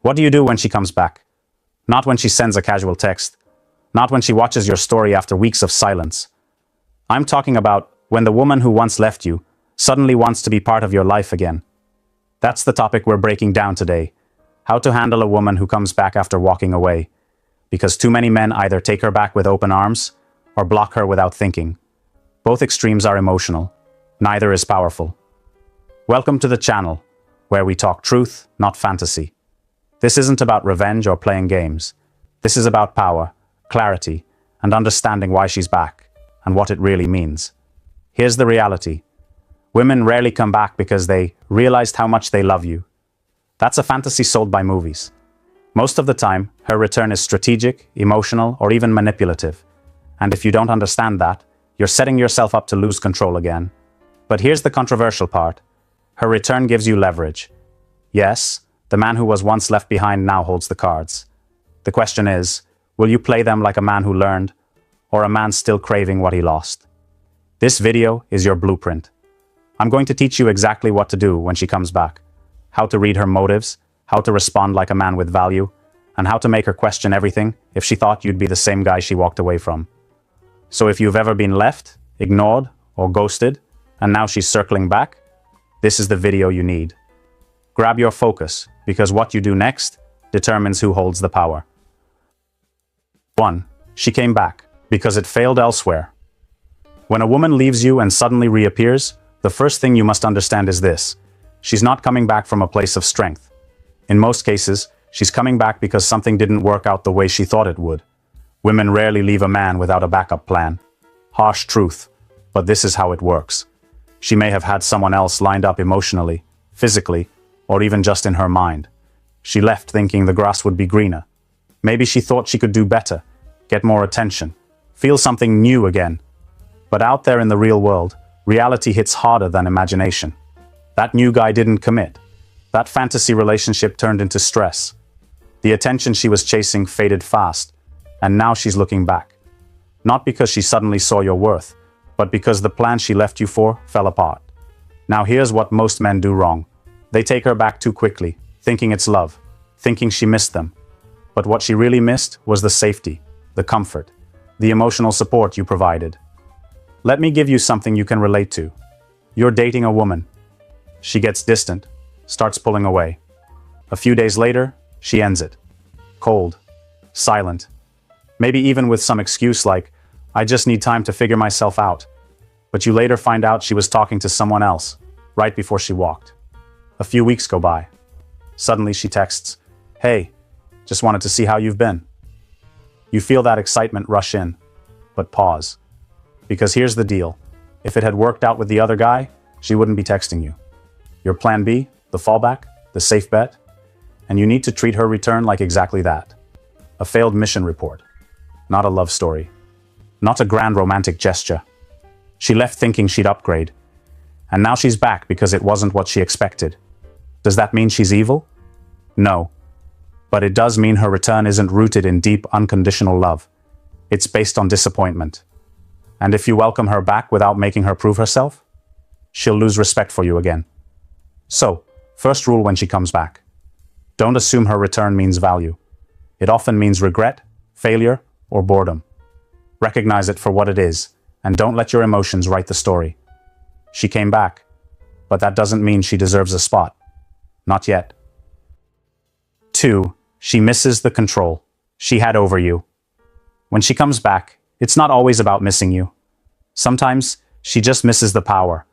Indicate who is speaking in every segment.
Speaker 1: What do you do when she comes back? Not when she sends a casual text. Not when she watches your story after weeks of silence. I'm talking about when the woman who once left you suddenly wants to be part of your life again. That's the topic we're breaking down today. How to handle a woman who comes back after walking away. Because too many men either take her back with open arms or block her without thinking. Both extremes are emotional. Neither is powerful. Welcome to the channel, where we talk truth, not fantasy. This isn't about revenge or playing games. This is about power, clarity, and understanding why she's back, and what it really means. Here's the reality. Women rarely come back because they realized how much they love you. That's a fantasy sold by movies. Most of the time, her return is strategic, emotional, or even manipulative. And if you don't understand that, you're setting yourself up to lose control again. But here's the controversial part. Her return gives you leverage. Yes, the man who was once left behind now holds the cards. The question is, will you play them like a man who learned, or a man still craving what he lost? This video is your blueprint. I'm going to teach you exactly what to do when she comes back, how to read her motives, how to respond like a man with value, and how to make her question everything if she thought you'd be the same guy she walked away from. So if you've ever been left, ignored, or ghosted, and now she's circling back, this is the video you need. Grab your focus, because what you do next determines who holds the power. 1. She came back, because it failed elsewhere. When a woman leaves you and suddenly reappears, the first thing you must understand is this. She's not coming back from a place of strength. In most cases, she's coming back because something didn't work out the way she thought it would. Women rarely leave a man without a backup plan. Harsh truth, but this is how it works. She may have had someone else lined up emotionally, physically, or even just in her mind. She left thinking the grass would be greener. Maybe she thought she could do better, get more attention, feel something new again. But out there in the real world, reality hits harder than imagination. That new guy didn't commit. That fantasy relationship turned into stress. The attention she was chasing faded fast, and now she's looking back. Not because she suddenly saw your worth, but because the plan she left you for fell apart. Now here's what most men do wrong. They take her back too quickly, thinking it's love, thinking she missed them. But what she really missed was the safety, the comfort, the emotional support you provided. Let me give you something you can relate to. You're dating a woman. She gets distant, starts pulling away. A few days later, she ends it. Cold, silent. Maybe even with some excuse like, I just need time to figure myself out. But you later find out she was talking to someone else, right before she walked. A few weeks go by. Suddenly she texts, "Hey, just wanted to see how you've been." You feel that excitement rush in, but pause. Because here's the deal. If it had worked out with the other guy, she wouldn't be texting you. Your plan B, the fallback, the safe bet, and you need to treat her return like exactly that. A failed mission report, not a love story, not a grand romantic gesture. She left thinking she'd upgrade, and now she's back because it wasn't what she expected. Does that mean she's evil? No. But it does mean her return isn't rooted in deep, unconditional love. It's based on disappointment. And if you welcome her back without making her prove herself, she'll lose respect for you again. So, first rule when she comes back. Don't assume her return means value. It often means regret, failure, or boredom. Recognize it for what it is, and don't let your emotions write the story. She came back, but that doesn't mean she deserves a spot. Not yet. 2. She misses the control she had over you. When she comes back, it's not always about missing you. Sometimes she just misses the power,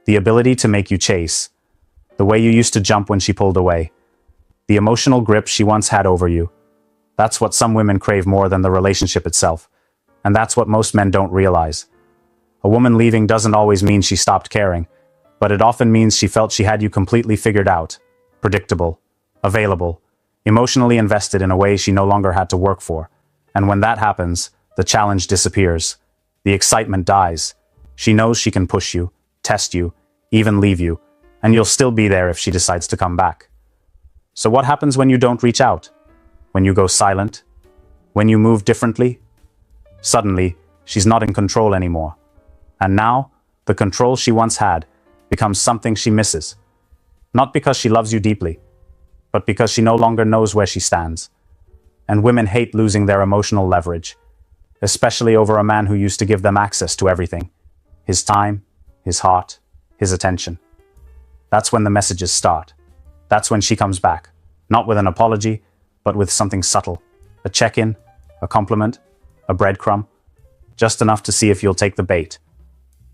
Speaker 1: the ability to make you chase, the way you used to jump when she pulled away, the emotional grip she once had over you. That's what some women crave more than the relationship itself, and that's what most men don't realize. A woman leaving doesn't always mean she stopped caring, but it often means she felt she had you completely figured out, predictable, available, emotionally invested in a way she no longer had to work for. And when that happens, the challenge disappears. The excitement dies. She knows she can push you, test you, even leave you, and you'll still be there if she decides to come back. So what happens when you don't reach out? When you go silent? When you move differently? Suddenly, she's not in control anymore. And now, the control she once had becomes something she misses. Not because she loves you deeply, but because she no longer knows where she stands. And women hate losing their emotional leverage, especially over a man who used to give them access to everything. His time, his heart, his attention. That's when the messages start. That's when she comes back, not with an apology, but with something subtle. A check-in, a compliment, a breadcrumb, just enough to see if you'll take the bait.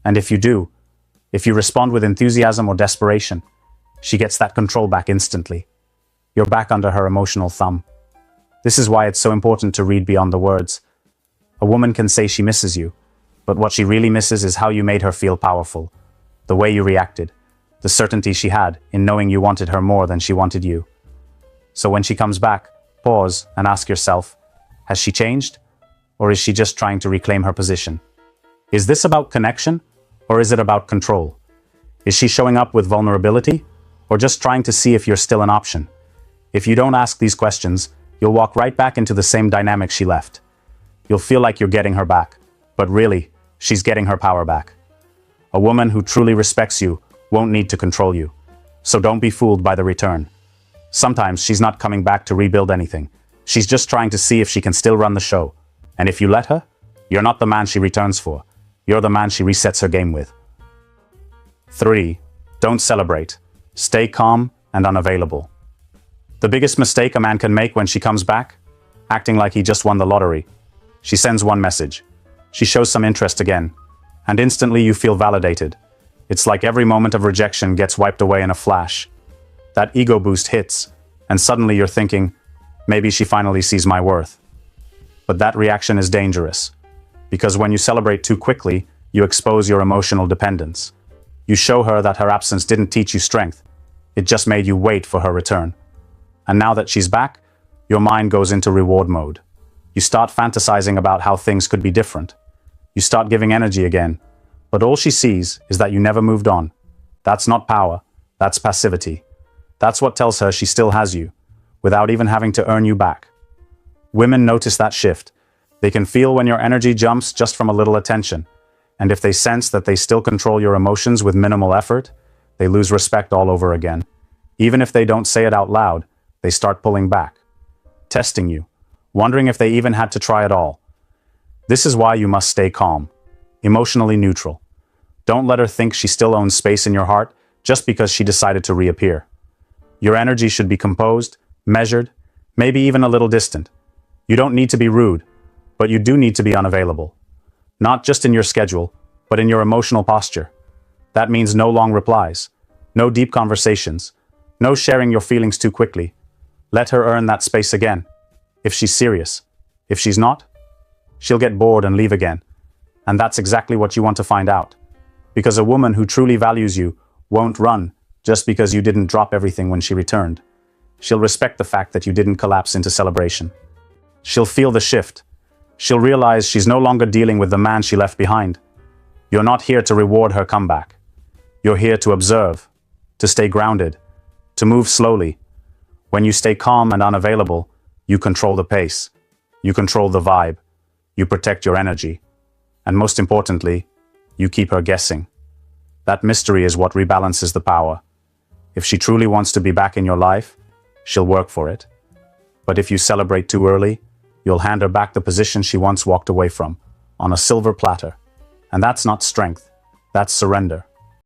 Speaker 1: And if you do, if you respond with enthusiasm or desperation, she gets that control back instantly. You're back under her emotional thumb. This is why it's so important to read beyond the words. A woman can say she misses you, but what she really misses is how you made her feel powerful, the way you reacted, the certainty she had in knowing you wanted her more than she wanted you. So when she comes back, pause and ask yourself, has she changed? Or is she just trying to reclaim her position? Is this about connection, or is it about control? Is she showing up with vulnerability, or just trying to see if you're still an option? If you don't ask these questions, you'll walk right back into the same dynamic she left. You'll feel like you're getting her back, but really, she's getting her power back. A woman who truly respects you won't need to control you, so don't be fooled by the return. Sometimes she's not coming back to rebuild anything. She's just trying to see if she can still run the show. And if you let her, you're not the man she returns for. You're the man she resets her game with. 3. Don't celebrate. Stay calm and unavailable. The biggest mistake a man can make when she comes back? Acting like he just won the lottery. She sends one message. She shows some interest again. And instantly you feel validated. It's like every moment of rejection gets wiped away in a flash. That ego boost hits, and suddenly you're thinking, maybe she finally sees my worth. But that reaction is dangerous. Because when you celebrate too quickly, you expose your emotional dependence. You show her that her absence didn't teach you strength. It just made you wait for her return. And now that she's back, your mind goes into reward mode. You start fantasizing about how things could be different. You start giving energy again. But all she sees is that you never moved on. That's not power. That's passivity. That's what tells her she still has you, without even having to earn you back. Women notice that shift. They can feel when your energy jumps just from a little attention. And if they sense that they still control your emotions with minimal effort, they lose respect all over again. Even if they don't say it out loud, they start pulling back, testing you, wondering if they even had to try at all. This is why you must stay calm, emotionally neutral. Don't let her think she still owns space in your heart just because she decided to reappear. Your energy should be composed, measured, maybe even a little distant. You don't need to be rude, but you do need to be unavailable. Not just in your schedule, but in your emotional posture. That means no long replies, no deep conversations, no sharing your feelings too quickly. Let her earn that space again, if she's serious. If she's not, she'll get bored and leave again. And that's exactly what you want to find out. Because a woman who truly values you won't run just because you didn't drop everything when she returned. She'll respect the fact that you didn't collapse into celebration. She'll feel the shift. She'll realize she's no longer dealing with the man she left behind. You're not here to reward her comeback. You're here to observe, to stay grounded, to move slowly. When you stay calm and unavailable, you control the pace. You control the vibe. You protect your energy. And most importantly, you keep her guessing. That mystery is what rebalances the power. If she truly wants to be back in your life, she'll work for it. But if you celebrate too early, you'll hand her back the position she once walked away from, on a silver platter. And that's not strength, that's surrender.